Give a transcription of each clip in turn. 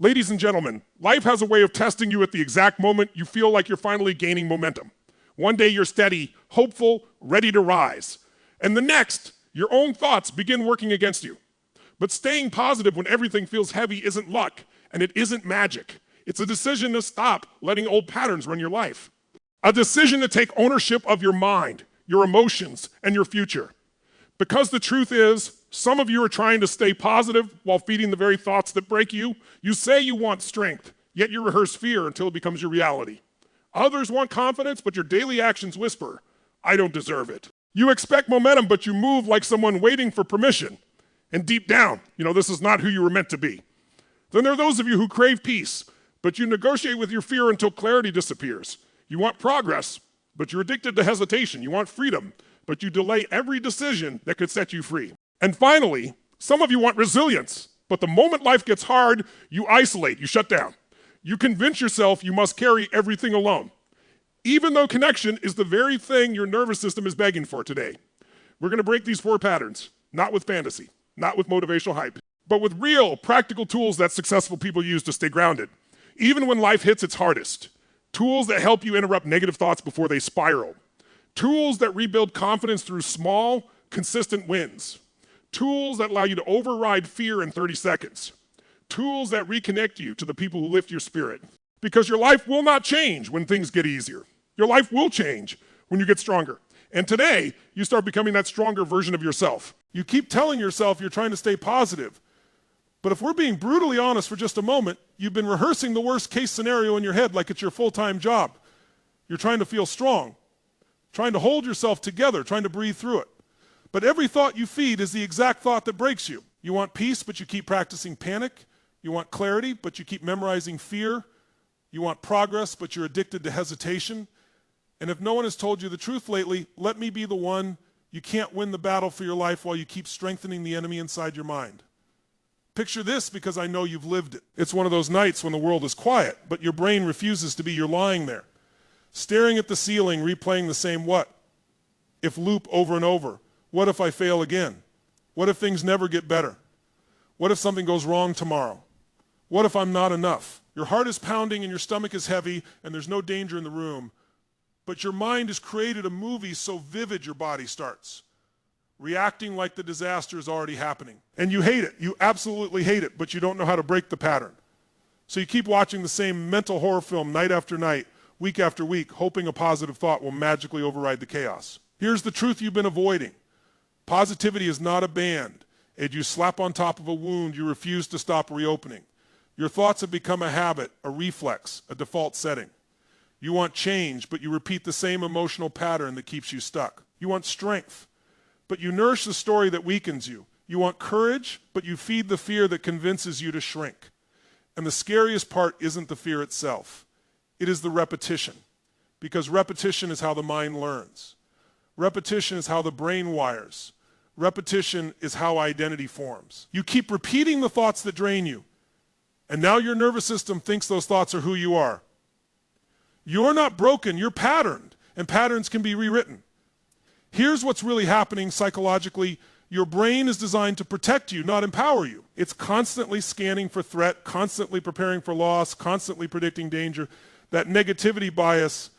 Ladies and gentlemen, life has a way of testing you at the exact moment you feel like you're finally gaining momentum. One day you're steady, hopeful, ready to rise. And the next, your own thoughts begin working against you. But staying positive when everything feels heavy isn't luck, and it isn't magic. It's a decision to stop letting old patterns run your life. A decision to take ownership of your mind, your emotions, and your future. Because the truth is, some of you are trying to stay positive while feeding the very thoughts that break you. You say you want strength, yet you rehearse fear until it becomes your reality. Others want confidence, but your daily actions whisper, I don't deserve it. You expect momentum, but you move like someone waiting for permission. And deep down, this is not who you were meant to be. Then there are those of you who crave peace, but you negotiate with your fear until clarity disappears. You want progress, but you're addicted to hesitation. You want freedom, but you delay every decision that could set you free. And finally, some of you want resilience, but the moment life gets hard, you isolate, you shut down. You convince yourself you must carry everything alone, even though connection is the very thing your nervous system is begging for today. We're gonna break these 4 patterns, not with fantasy, not with motivational hype, but with real, practical tools that successful people use to stay grounded, even when life hits its hardest. Tools that help you interrupt negative thoughts before they spiral. Tools that rebuild confidence through small, consistent wins. Tools that allow you to override fear in 30 seconds. Tools that reconnect you to the people who lift your spirit. Because your life will not change when things get easier. Your life will change when you get stronger. And today, you start becoming that stronger version of yourself. You keep telling yourself you're trying to stay positive. But if we're being brutally honest for just a moment, you've been rehearsing the worst case scenario in your head like it's your full-time job. You're trying to feel strong, trying to hold yourself together, trying to breathe through it. But every thought you feed is the exact thought that breaks you. You want peace, but you keep practicing panic. You want clarity, but you keep memorizing fear. You want progress, but you're addicted to hesitation. And if no one has told you the truth lately, let me be the one. You can't win the battle for your life while you keep strengthening the enemy inside your mind. Picture this, because I know you've lived it. It's one of those nights when the world is quiet, but your brain refuses to be. You're lying there, staring at the ceiling, replaying the same what if loop over and over. What if I fail again? What if things never get better? What if something goes wrong tomorrow? What if I'm not enough? Your heart is pounding and your stomach is heavy and there's no danger in the room, but your mind has created a movie so vivid your body starts reacting like the disaster is already happening. And you hate it. You absolutely hate it, but you don't know how to break the pattern. So you keep watching the same mental horror film night after night, week after week, hoping a positive thought will magically override the chaos. Here's the truth you've been avoiding. Positivity is not a band. And you slap on top of a wound you refuse to stop reopening. Your thoughts have become a habit, a reflex, a default setting. You want change, but you repeat the same emotional pattern that keeps you stuck. You want strength, but you nourish the story that weakens you. You want courage, but you feed the fear that convinces you to shrink. And the scariest part isn't the fear itself. It is the repetition, because repetition is how the mind learns. Repetition is how the brain wires. Repetition is how identity forms. You keep repeating the thoughts that drain you, and now your nervous system thinks those thoughts are who you are. You're not broken, you're patterned, and patterns can be rewritten. Here's what's really happening psychologically. Your brain is designed to protect you, not empower you. It's constantly scanning for threat, constantly preparing for loss, constantly predicting danger. That negativity bias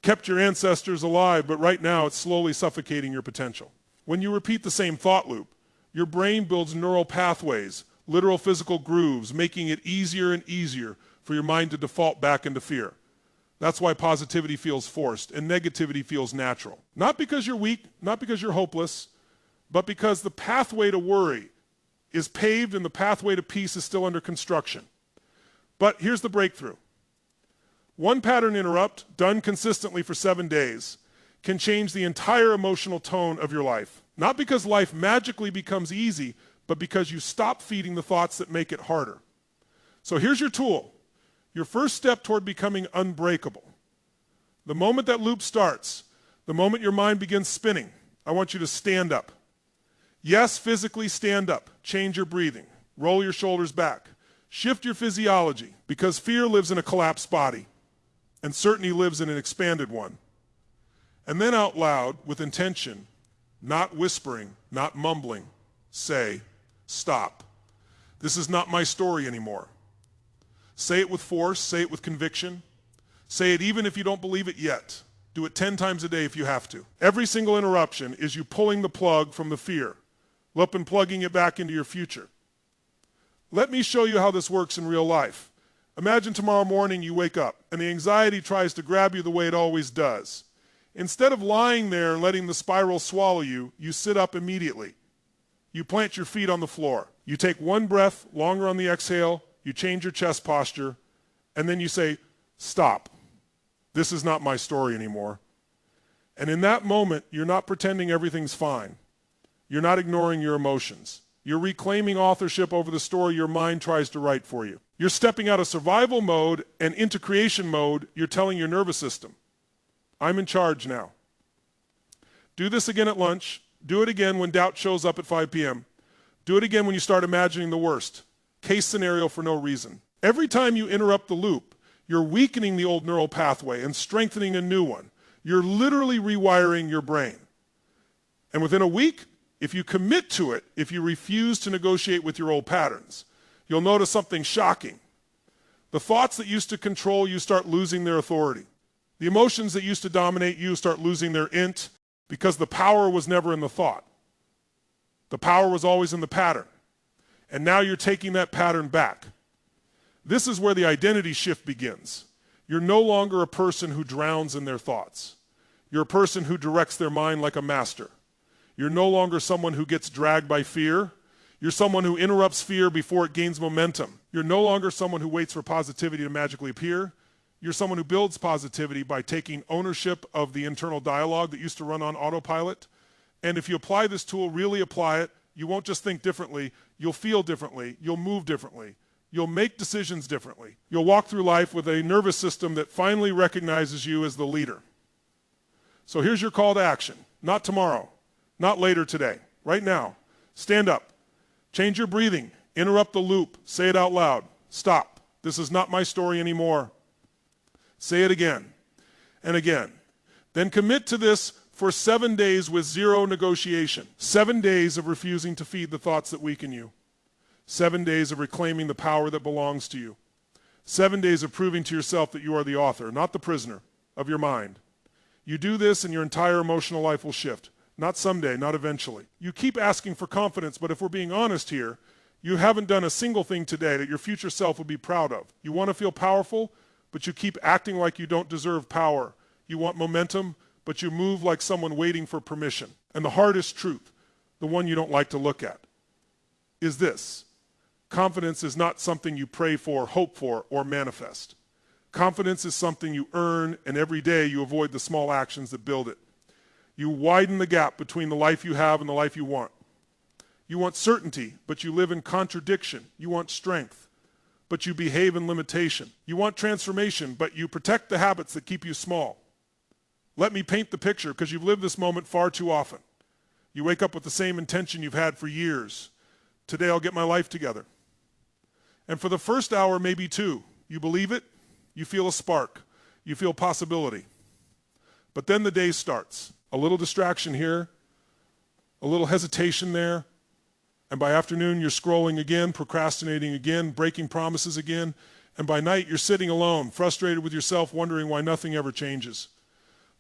kept your ancestors alive, but right now it's slowly suffocating your potential. When you repeat the same thought loop, your brain builds neural pathways, literal physical grooves, making it easier and easier for your mind to default back into fear. That's why positivity feels forced and negativity feels natural. Not because you're weak, not because you're hopeless, but because the pathway to worry is paved and the pathway to peace is still under construction. But here's the breakthrough. One pattern interrupt, done consistently for 7 days, can change the entire emotional tone of your life. Not because life magically becomes easy, but because you stop feeding the thoughts that make it harder. So here's your tool. Your first step toward becoming unbreakable. The moment that loop starts, the moment your mind begins spinning, I want you to stand up. Yes, physically stand up. Change your breathing. Roll your shoulders back. Shift your physiology, because fear lives in a collapsed body, and certainty lives in an expanded one. And then out loud, with intention, not whispering, not mumbling, say, stop. This is not my story anymore. Say it with force, say it with conviction. Say it even if you don't believe it yet. Do it 10 times a day if you have to. Every single interruption is you pulling the plug from the fear, up and plugging it back into your future. Let me show you how this works in real life. Imagine tomorrow morning you wake up and the anxiety tries to grab you the way it always does. Instead of lying there and letting the spiral swallow you, you sit up immediately. You plant your feet on the floor. You take one breath longer on the exhale, you change your chest posture, and then you say, stop. This is not my story anymore. And in that moment, you're not pretending everything's fine. You're not ignoring your emotions. You're reclaiming authorship over the story your mind tries to write for you. You're stepping out of survival mode and into creation mode. You're telling your nervous system, I'm in charge now. Do this again at lunch. Do it again when doubt shows up at 5 p.m. Do it again when you start imagining the worst. Case scenario for no reason. Every time you interrupt the loop, you're weakening the old neural pathway and strengthening a new one. You're literally rewiring your brain. And within a week, if you commit to it, if you refuse to negotiate with your old patterns, you'll notice something shocking. The thoughts that used to control you start losing their authority. The emotions that used to dominate you start losing their int because the power was never in the thought. The power was always in the pattern. And now you're taking that pattern back. This is where the identity shift begins. You're no longer a person who drowns in their thoughts. You're a person who directs their mind like a master. You're no longer someone who gets dragged by fear. You're someone who interrupts fear before it gains momentum. You're no longer someone who waits for positivity to magically appear. You're someone who builds positivity by taking ownership of the internal dialogue that used to run on autopilot. And if you apply this tool, really apply it, you won't just think differently, you'll feel differently, you'll move differently, you'll make decisions differently. You'll walk through life with a nervous system that finally recognizes you as the leader. So here's your call to action. Not tomorrow, not later today, right now. Stand up, change your breathing, interrupt the loop, say it out loud. Stop. This is not my story anymore. Say it again and again. Then commit to this for 7 days with zero negotiation. 7 days of refusing to feed the thoughts that weaken you. 7 days of reclaiming the power that belongs to you. 7 days of proving to yourself that you are the author, not the prisoner of your mind. You do this and your entire emotional life will shift. Not someday, not eventually. You keep asking for confidence, but if we're being honest here, you haven't done a single thing today that your future self would be proud of. You want to feel powerful, but you keep acting like you don't deserve power. You want momentum, but you move like someone waiting for permission. And the hardest truth, the one you don't like to look at, is this. Confidence is not something you pray for, hope for, or manifest. Confidence is something you earn, and every day you avoid the small actions that build it. You widen the gap between the life you have and the life you want. You want certainty, but you live in contradiction. You want strength, but you behave in limitation. You want transformation, but you protect the habits that keep you small. Let me paint the picture, because you've lived this moment far too often. You wake up with the same intention you've had for years. Today I'll get my life together. And for the first hour, maybe two, you believe it, you feel a spark, you feel possibility. But then the day starts. A little distraction here, a little hesitation there, and by afternoon you're scrolling again, procrastinating again, breaking promises again, and by night you're sitting alone, frustrated with yourself, wondering why nothing ever changes.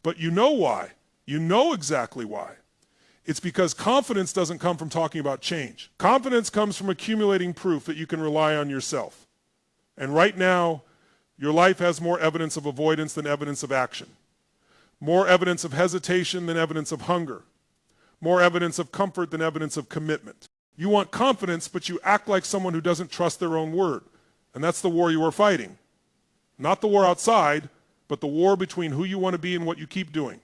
But you know why. You know exactly why. It's because confidence doesn't come from talking about change. Confidence comes from accumulating proof that you can rely on yourself. And right now, your life has more evidence of avoidance than evidence of action. More evidence of hesitation than evidence of hunger. More evidence of comfort than evidence of commitment. You want confidence, but you act like someone who doesn't trust their own word. And that's the war you are fighting. Not the war outside, but the war between who you want to be and what you keep doing.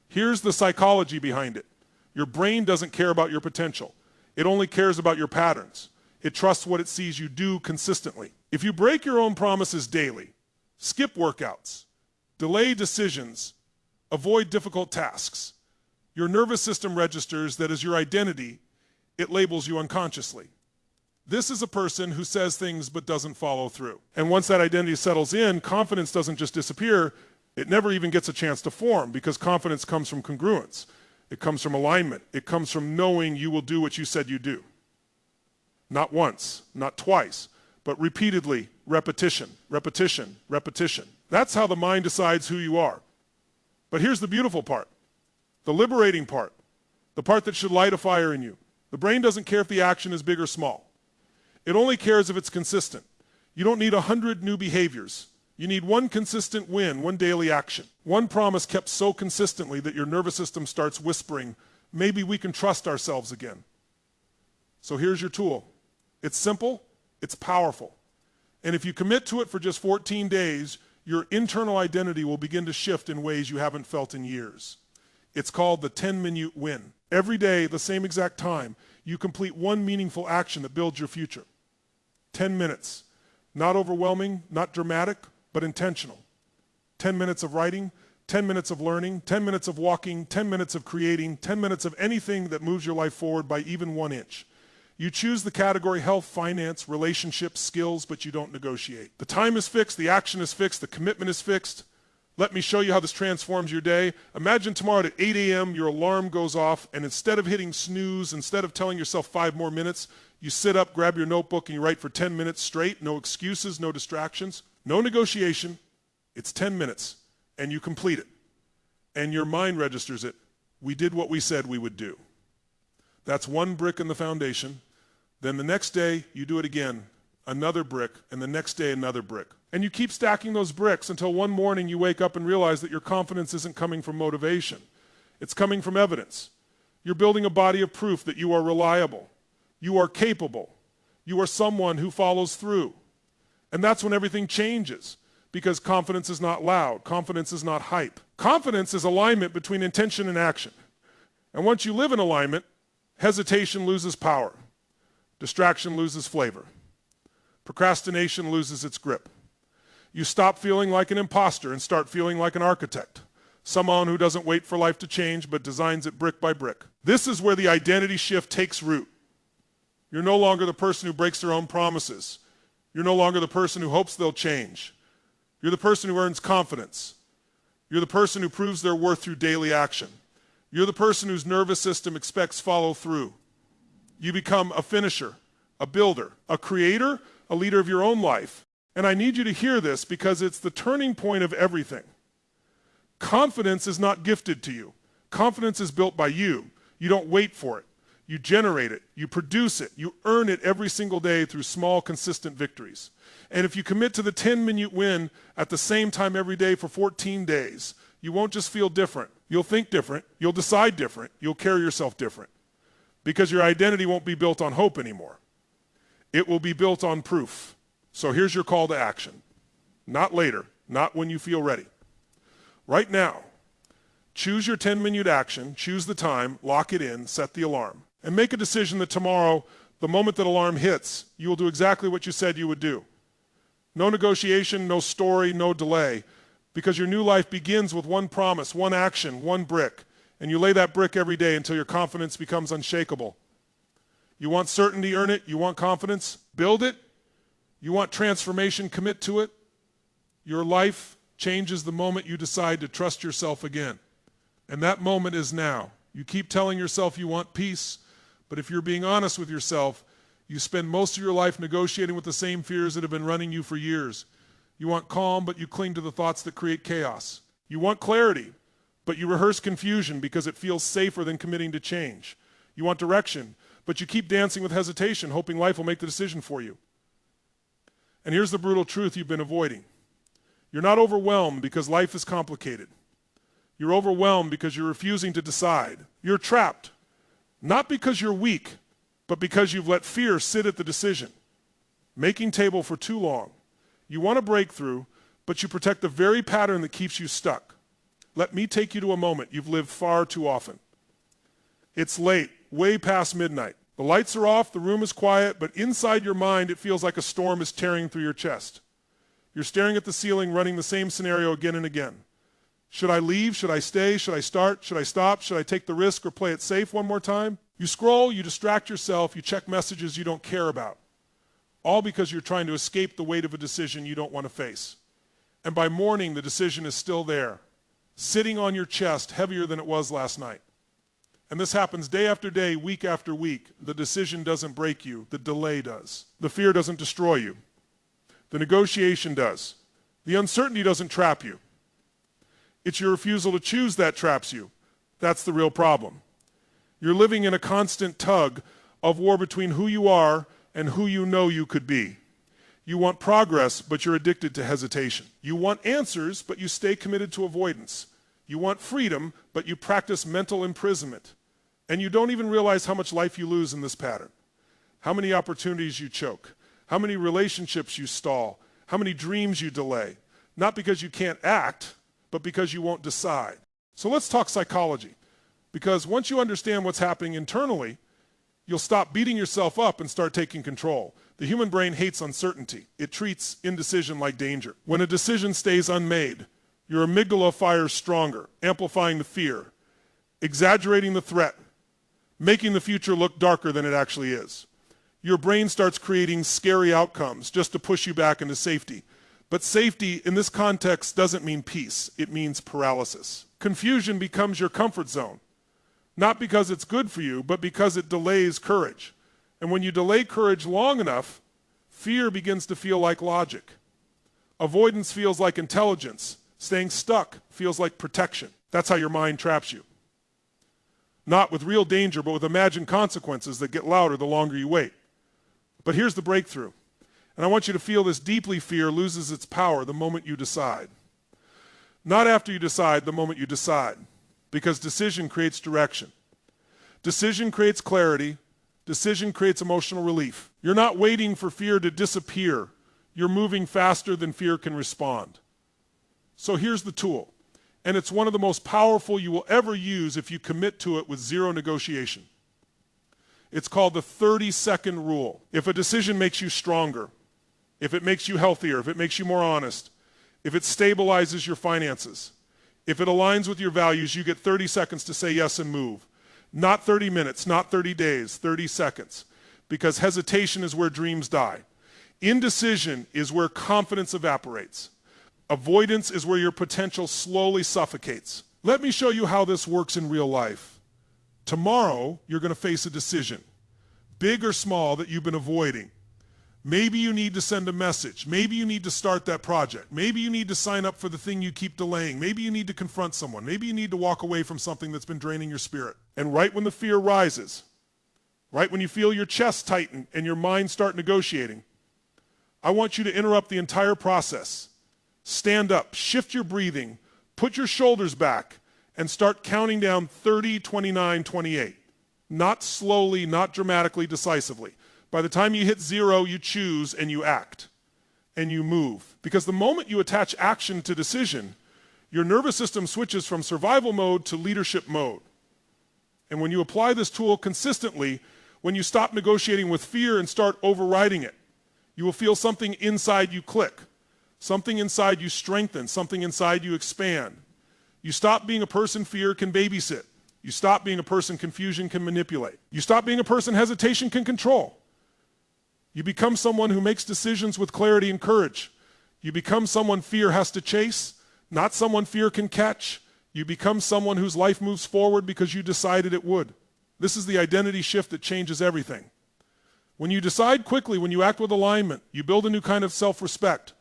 Here's the psychology behind it. Your brain doesn't care about your potential. It only cares about your patterns. It trusts what it sees you do consistently. If you break your own promises daily, skip workouts, delay decisions, avoid difficult tasks, your nervous system registers that as your identity, it labels you unconsciously. This is a person who says things but doesn't follow through. And once that identity settles in, confidence doesn't just disappear, it never even gets a chance to form, because confidence comes from congruence. It comes from alignment. It comes from knowing you will do what you said you do. Not once, not twice, but repeatedly, repetition, repetition, repetition. That's how the mind decides who you are. But here's the beautiful part, the liberating part, the part that should light a fire in you. The brain doesn't care if the action is big or small. It only cares if it's consistent. You don't need 100 new behaviors. You need one consistent win, one daily action. One promise kept so consistently that your nervous system starts whispering, maybe we can trust ourselves again. So here's your tool. It's simple, it's powerful. And if you commit to it for just 14 days, your internal identity will begin to shift in ways you haven't felt in years. It's called the 10-minute win. Every day, at the same exact time, you complete one meaningful action that builds your future. 10 minutes. Not overwhelming, not dramatic, but intentional. 10 minutes of writing, 10 minutes of learning, 10 minutes of walking, 10 minutes of creating, 10 minutes of anything that moves your life forward by even 1 inch. You choose the category health, finance, relationships, skills, but you don't negotiate. The time is fixed, the action is fixed, the commitment is fixed. Let me show you how this transforms your day. Imagine tomorrow at 8 a.m. your alarm goes off, and instead of hitting snooze, instead of telling yourself 5 more minutes, you sit up, grab your notebook, and you write for 10 minutes straight. No excuses, no distractions, no negotiation. It's 10 minutes, and you complete it. And your mind registers it. We did what we said we would do. That's one brick in the foundation. Then the next day, you do it again, another brick, and the next day, another brick. And you keep stacking those bricks until one morning you wake up and realize that your confidence isn't coming from motivation. It's coming from evidence. You're building a body of proof that you are reliable. You are capable. You are someone who follows through. And that's when everything changes, because confidence is not loud. Confidence is not hype. Confidence is alignment between intention and action. And once you live in alignment, hesitation loses power. Distraction loses flavor. Procrastination loses its grip. You stop feeling like an imposter and start feeling like an architect, someone who doesn't wait for life to change but designs it brick by brick. This is where the identity shift takes root. You're no longer the person who breaks their own promises. You're no longer the person who hopes they'll change. You're the person who earns confidence. You're the person who proves their worth through daily action. You're the person whose nervous system expects follow through. You become a finisher, a builder, a creator, a leader of your own life. And I need you to hear this because it's the turning point of everything. Confidence is not gifted to you. Confidence is built by you. You don't wait for it. You generate it. You produce it. You earn it every single day through small, consistent victories. And if you commit to the 10-minute win at the same time every day for 14 days, you won't just feel different. You'll think different. You'll decide different. You'll carry yourself different. Because your identity won't be built on hope anymore. It will be built on proof. So here's your call to action. Not later, not when you feel ready. Right now, choose your 10-minute action, choose the time, lock it in, set the alarm, and make a decision that tomorrow, the moment that alarm hits, you will do exactly what you said you would do. No negotiation, no story, no delay, because your new life begins with one promise, one action, one brick, and you lay that brick every day until your confidence becomes unshakable. You want certainty, earn it. You want confidence, build it. You want transformation, commit to it. Your life changes the moment you decide to trust yourself again. And that moment is now. You keep telling yourself you want peace, but if you're being honest with yourself, you spend most of your life negotiating with the same fears that have been running you for years. You want calm, but you cling to the thoughts that create chaos. You want clarity, but you rehearse confusion because it feels safer than committing to change. You want direction, but you keep dancing with hesitation, hoping life will make the decision for you. And here's the brutal truth you've been avoiding. You're not overwhelmed because life is complicated. You're overwhelmed because you're refusing to decide. You're trapped, not because you're weak, but because you've let fear sit at the decision, making table for too long. You want a breakthrough, but you protect the very pattern that keeps you stuck. Let me take you to a moment you've lived far too often. It's late, way past midnight. The lights are off, the room is quiet, but inside your mind it feels like a storm is tearing through your chest. You're staring at the ceiling, running the same scenario again and again. Should I leave? Should I stay? Should I start? Should I stop? Should I take the risk or play it safe one more time? You scroll, you distract yourself, you check messages you don't care about. All because you're trying to escape the weight of a decision you don't want to face. And by morning, the decision is still there, sitting on your chest, heavier than it was last night. And this happens day after day, week after week. The decision doesn't break you. The delay does. The fear doesn't destroy you. The negotiation does. The uncertainty doesn't trap you. It's your refusal to choose that traps you. That's the real problem. You're living in a constant tug of war between who you are and who you know you could be. You want progress, but you're addicted to hesitation. You want answers, but you stay committed to avoidance. You want freedom, but you practice mental imprisonment. And you don't even realize how much life you lose in this pattern. How many opportunities you choke. How many relationships you stall. How many dreams you delay. Not because you can't act, but because you won't decide. So let's talk psychology. Because once you understand what's happening internally, you'll stop beating yourself up and start taking control. The human brain hates uncertainty. It treats indecision like danger. When a decision stays unmade, your amygdala fires stronger, amplifying the fear, exaggerating the threat, making the future look darker than it actually is. Your brain starts creating scary outcomes just to push you back into safety. But safety in this context doesn't mean peace. It means paralysis. Confusion becomes your comfort zone, not because it's good for you, but because it delays courage. And when you delay courage long enough, fear begins to feel like logic. Avoidance feels like intelligence. Staying stuck feels like protection. That's how your mind traps you. Not with real danger, but with imagined consequences that get louder the longer you wait. But here's the breakthrough. And I want you to feel this deeply. Fear loses its power the moment you decide. Not after you decide, the moment you decide. Because decision creates direction. Decision creates clarity. Decision creates emotional relief. You're not waiting for fear to disappear. You're moving faster than fear can respond. So here's the tool. And it's one of the most powerful you will ever use if you commit to it with zero negotiation. It's called the 30-second rule. If a decision makes you stronger, if it makes you healthier, if it makes you more honest, if it stabilizes your finances, if it aligns with your values, you get 30 seconds to say yes and move. Not 30 minutes, not 30 days, 30 seconds. Because hesitation is where dreams die. Indecision is where confidence evaporates. Avoidance is where your potential slowly suffocates. Let me show you how this works in real life. Tomorrow, you're going to face a decision, big or small, that you've been avoiding. Maybe you need to send a message. Maybe you need to start that project. Maybe you need to sign up for the thing you keep delaying. Maybe you need to confront someone. Maybe you need to walk away from something that's been draining your spirit. And right when the fear rises, right when you feel your chest tighten and your mind start negotiating, I want you to interrupt the entire process. Stand up, shift your breathing, put your shoulders back, and start counting down 30, 29, 28. Not slowly, not dramatically, decisively. By the time you hit 0, you choose and you act and you move. Because the moment you attach action to decision, your nervous system switches from survival mode to leadership mode. And when you apply this tool consistently, when you stop negotiating with fear and start overriding it, you will feel something inside you click, something inside you strengthen, something inside you expand. You stop being a person fear can babysit. You stop being a person confusion can manipulate. You stop being a person hesitation can control. You become someone who makes decisions with clarity and courage. You become someone fear has to chase, not someone fear can catch. You become someone whose life moves forward because you decided it would. This is the identity shift that changes everything. When you decide quickly, when you act with alignment, you build a new kind of self-respect.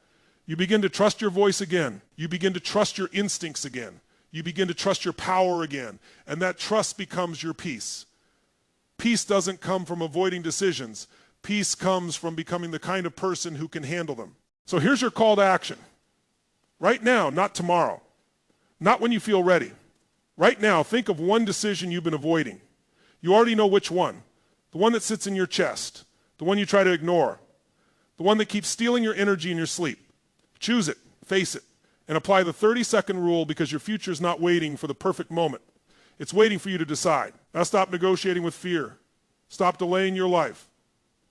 You begin to trust your voice again. You begin to trust your instincts again. You begin to trust your power again. And that trust becomes your peace. Peace doesn't come from avoiding decisions. Peace comes from becoming the kind of person who can handle them. So here's your call to action. Right now, not tomorrow. Not when you feel ready. Right now, think of one decision you've been avoiding. You already know which one. The one that sits in your chest. The one you try to ignore. The one that keeps stealing your energy in your sleep. Choose it, face it, and apply the 30-second rule because your future is not waiting for the perfect moment. It's waiting for you to decide. Now stop negotiating with fear. Stop delaying your life.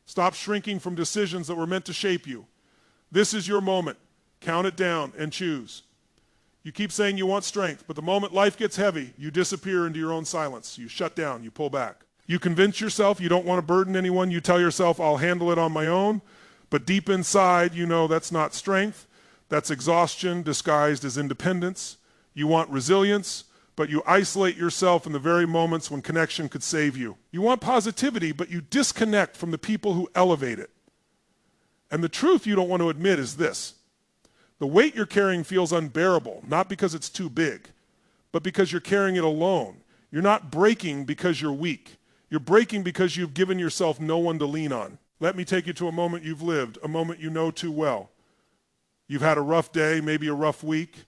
Stop shrinking from decisions that were meant to shape you. This is your moment. Count it down and choose. You keep saying you want strength, but the moment life gets heavy, you disappear into your own silence. You shut down, you pull back. You convince yourself you don't want to burden anyone. You tell yourself, I'll handle it on my own. But deep inside, you know that's not strength. That's exhaustion disguised as independence. You want resilience, but you isolate yourself in the very moments when connection could save you. You want positivity, but you disconnect from the people who elevate it. And the truth you don't want to admit is this. The weight you're carrying feels unbearable, not because it's too big, but because you're carrying it alone. You're not breaking because you're weak. You're breaking because you've given yourself no one to lean on. Let me take you to a moment you've lived, a moment you know too well. You've had a rough day, maybe a rough week,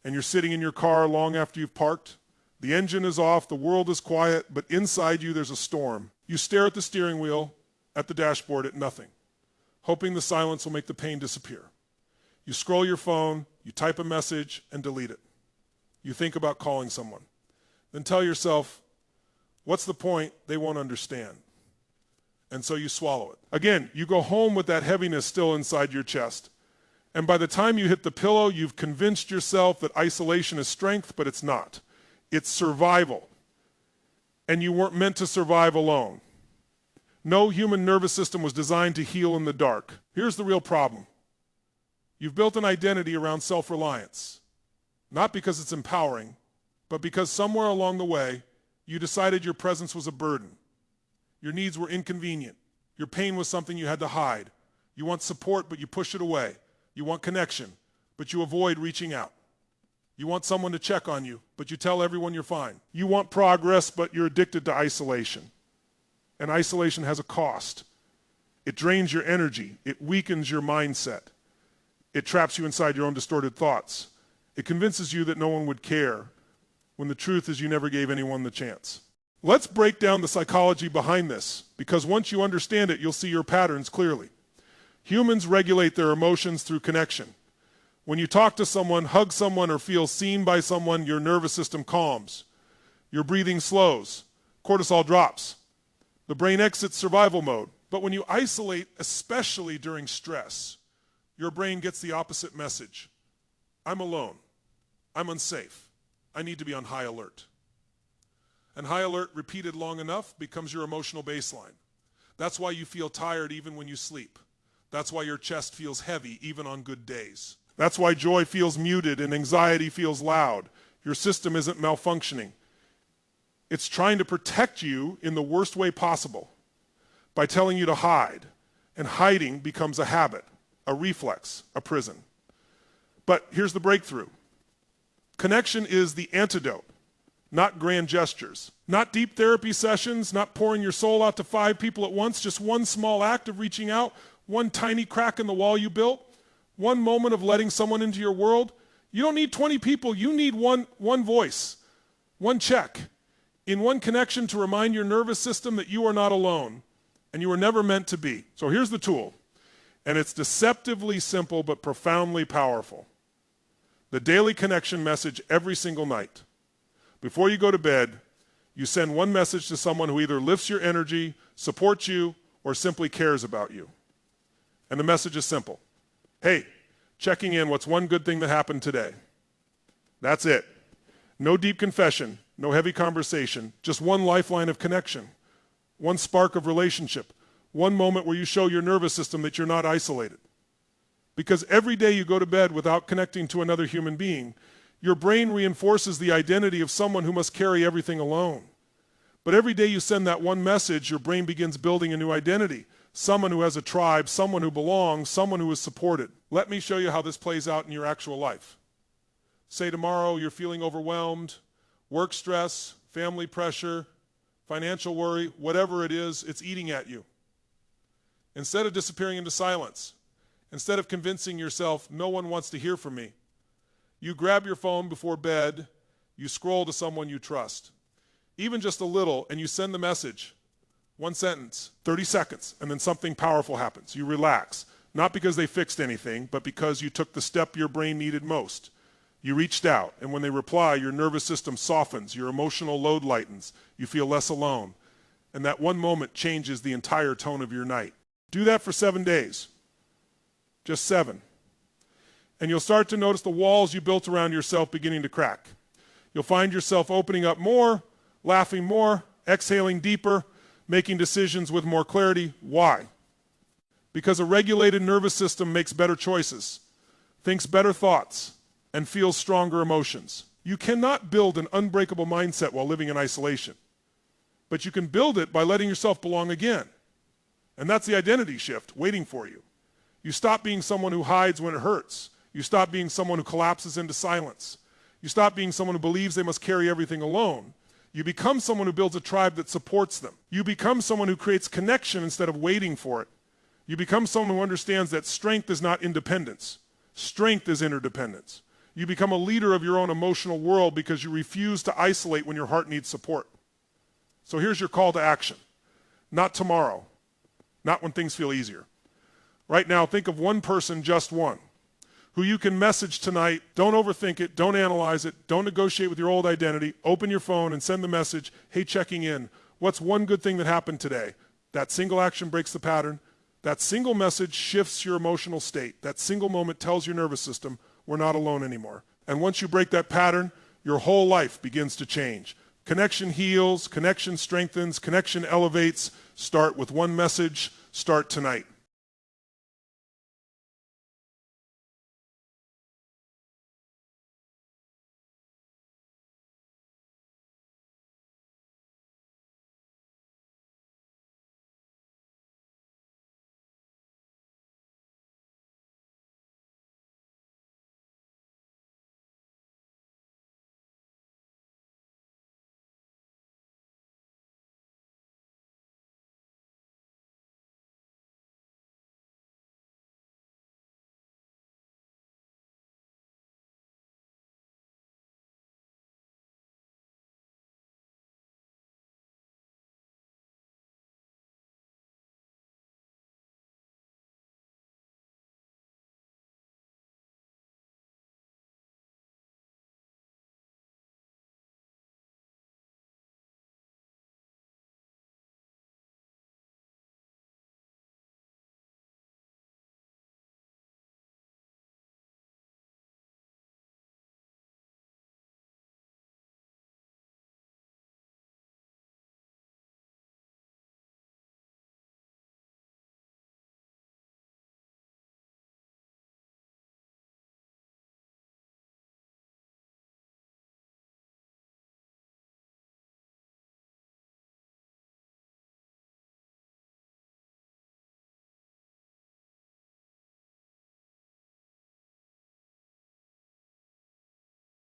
and you're sitting in your car long after you've parked. The engine is off, the world is quiet, but inside you there's a storm. You stare at the steering wheel, at the dashboard, at nothing, hoping the silence will make the pain disappear. You scroll your phone, you type a message, and delete it. You think about calling someone. Then tell yourself, what's the point? They won't understand. And so you swallow it. Again, you go home with that heaviness still inside your chest. And by the time you hit the pillow, you've convinced yourself that isolation is strength, but it's not. It's survival. And you weren't meant to survive alone. No human nervous system was designed to heal in the dark. Here's the real problem. You've built an identity around self-reliance, not because it's empowering, but because somewhere along the way, you decided your presence was a burden. Your needs were inconvenient. Your pain was something you had to hide. You want support, but you push it away. You want connection, but you avoid reaching out. You want someone to check on you, but you tell everyone you're fine. You want progress, but you're addicted to isolation. And isolation has a cost. It drains your energy. It weakens your mindset. It traps you inside your own distorted thoughts. It convinces you that no one would care, when the truth is you never gave anyone the chance. Let's break down the psychology behind this, because once you understand it, you'll see your patterns clearly. Humans regulate their emotions through connection. When you talk to someone, hug someone, or feel seen by someone, your nervous system calms. Your breathing slows. Cortisol drops. The brain exits survival mode. But when you isolate, especially during stress, your brain gets the opposite message. I'm alone. I'm unsafe. I need to be on high alert. And high alert repeated long enough becomes your emotional baseline. That's why you feel tired even when you sleep. That's why your chest feels heavy even on good days. That's why joy feels muted and anxiety feels loud. Your system isn't malfunctioning. It's trying to protect you in the worst way possible by telling you to hide. And hiding becomes a habit, a reflex, a prison. But here's the breakthrough. Connection is the antidote, not grand gestures, not deep therapy sessions, not pouring your soul out to 5 people at once, just one small act of reaching out, one tiny crack in the wall you built, one moment of letting someone into your world. You don't need 20 people, you need one voice, one check, in one connection to remind your nervous system that you are not alone and you were never meant to be. So here's the tool, and it's deceptively simple but profoundly powerful. The daily connection message every single night. Before you go to bed, you send one message to someone who either lifts your energy, supports you, or simply cares about you. And the message is simple. Hey, checking in, what's one good thing that happened today? That's it. No deep confession, no heavy conversation, just one lifeline of connection, one spark of relationship, one moment where you show your nervous system that you're not isolated. Because every day you go to bed without connecting to another human being, your brain reinforces the identity of someone who must carry everything alone. But every day you send that one message, your brain begins building a new identity. Someone who has a tribe, someone who belongs, someone who is supported. Let me show you how this plays out in your actual life. Say tomorrow you're feeling overwhelmed, work stress, family pressure, financial worry, whatever it is, it's eating at you. Instead of disappearing into silence, instead of convincing yourself, no one wants to hear from me, you grab your phone before bed, you scroll to someone you trust, even just a little, and you send the message. One sentence, 30 seconds, and then something powerful happens. You relax, not because they fixed anything, but because you took the step your brain needed most. You reached out, and when they reply, your nervous system softens, your emotional load lightens, you feel less alone, and that one moment changes the entire tone of your night. Do that for 7 days. Just 7. And you'll start to notice the walls you built around yourself beginning to crack. You'll find yourself opening up more, laughing more, exhaling deeper, making decisions with more clarity. Why? Because a regulated nervous system makes better choices, thinks better thoughts, and feels stronger emotions. You cannot build an unbreakable mindset while living in isolation, but you can build it by letting yourself belong again. And that's the identity shift waiting for you. You stop being someone who hides when it hurts. You stop being someone who collapses into silence. You stop being someone who believes they must carry everything alone. You become someone who builds a tribe that supports them. You become someone who creates connection instead of waiting for it. You become someone who understands that strength is not independence. Strength is interdependence. You become a leader of your own emotional world because you refuse to isolate when your heart needs support. So here's your call to action. Not tomorrow. Not when things feel easier. Right now, think of one person, just one, who you can message tonight. Don't overthink it. Don't analyze it. Don't negotiate with your old identity. Open your phone and send the message, hey, checking in. What's one good thing that happened today? That single action breaks the pattern. That single message shifts your emotional state. That single moment tells your nervous system, we're not alone anymore. And once you break that pattern, your whole life begins to change. Connection heals, connection strengthens, connection elevates. Start with one message. Start tonight.